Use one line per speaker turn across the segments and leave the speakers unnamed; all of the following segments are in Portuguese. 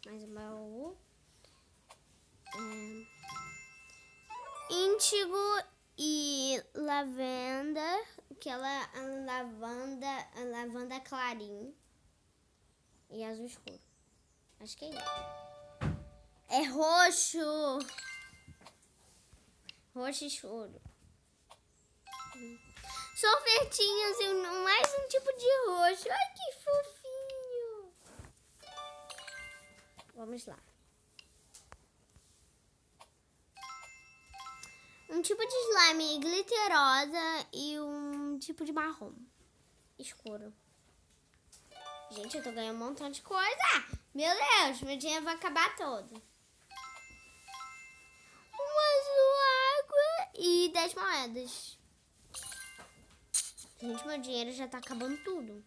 Mais um baú. Índigo e lavanda. Aquela lavanda clarinho. E azul escuro. Acho que é isso. É roxo. Roxo escuro. Sorvetinhos e mais um tipo de roxo. Ai, que fofinho. Vamos lá. Um tipo de slime glitterosa e um tipo de marrom escuro. Gente, eu tô ganhando um montão de coisa. Meu Deus, meu dinheiro vai acabar todo. Um azul água e 10 moedas. Gente, meu dinheiro já tá acabando tudo.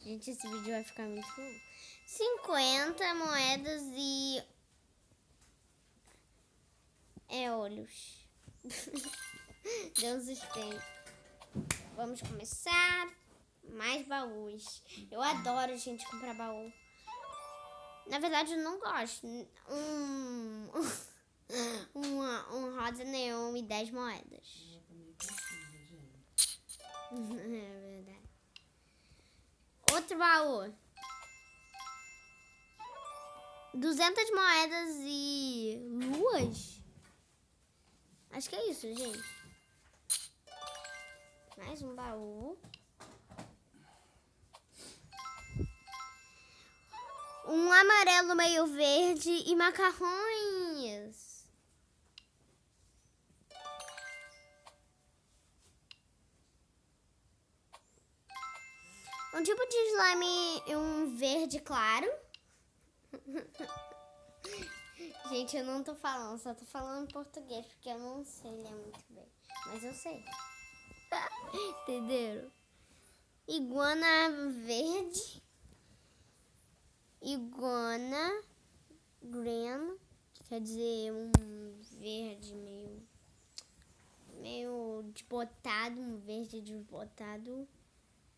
Gente, esse vídeo vai ficar muito bom. 50 moedas e... olhos. Deu um suspense. Vamos começar. Mais baús. Eu adoro, gente, comprar baú. Na verdade, eu não gosto. Um rosa neon e 10 moedas. É verdade. Outro baú. 200 moedas e luas? Acho que é isso, gente. Mais um baú. Um amarelo meio verde e macarrões. Um tipo de slime e um verde claro. Gente, eu não tô falando, só tô falando em português, porque eu não sei ler muito bem. Mas eu sei. Entenderam? Iguana verde. Iguana green, que quer dizer um verde meio desbotado, um verde desbotado.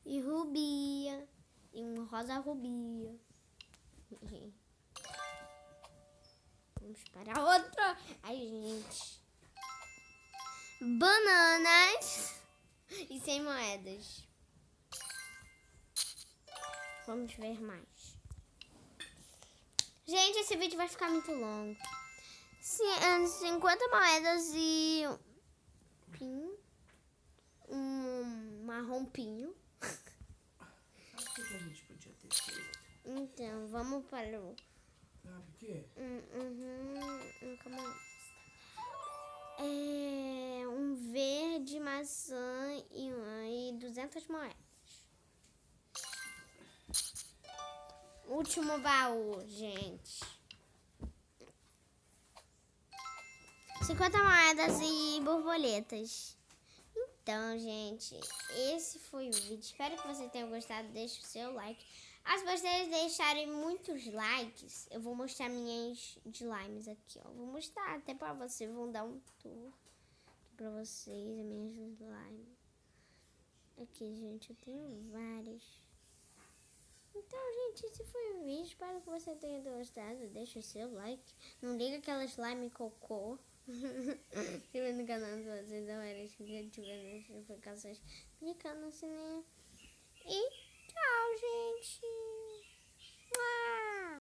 E rubia. E um rosa rubia. Vamos para outra. Ai, gente. Bananas e 100 moedas. Vamos ver mais. Gente, esse vídeo vai ficar muito longo. 50 moedas e um marrom pinho.
Sabe o que a gente podia ter feito?
Então, vamos para o...
Sabe o quê?
Calma aí. Um verde, maçã e 200 moedas. Último baú, gente. 50 moedas e borboletas. Então, gente, esse foi o vídeo. Espero que você tenha gostado. Deixe o seu like. Se vocês deixarem muitos likes, eu vou mostrar minhas slimes aqui, ó. Vou mostrar até pra vocês. Vou dar um tour aqui pra vocês, as minhas slimes. Aqui, gente, eu tenho várias. Então, gente, esse foi o vídeo. Espero que você tenha gostado. Deixa o seu like. Não liga aquela slime cocô. Se inscreva no canal se vocês não eram inscritos, ativando as notificações, clicando no sininho. E tchau, gente.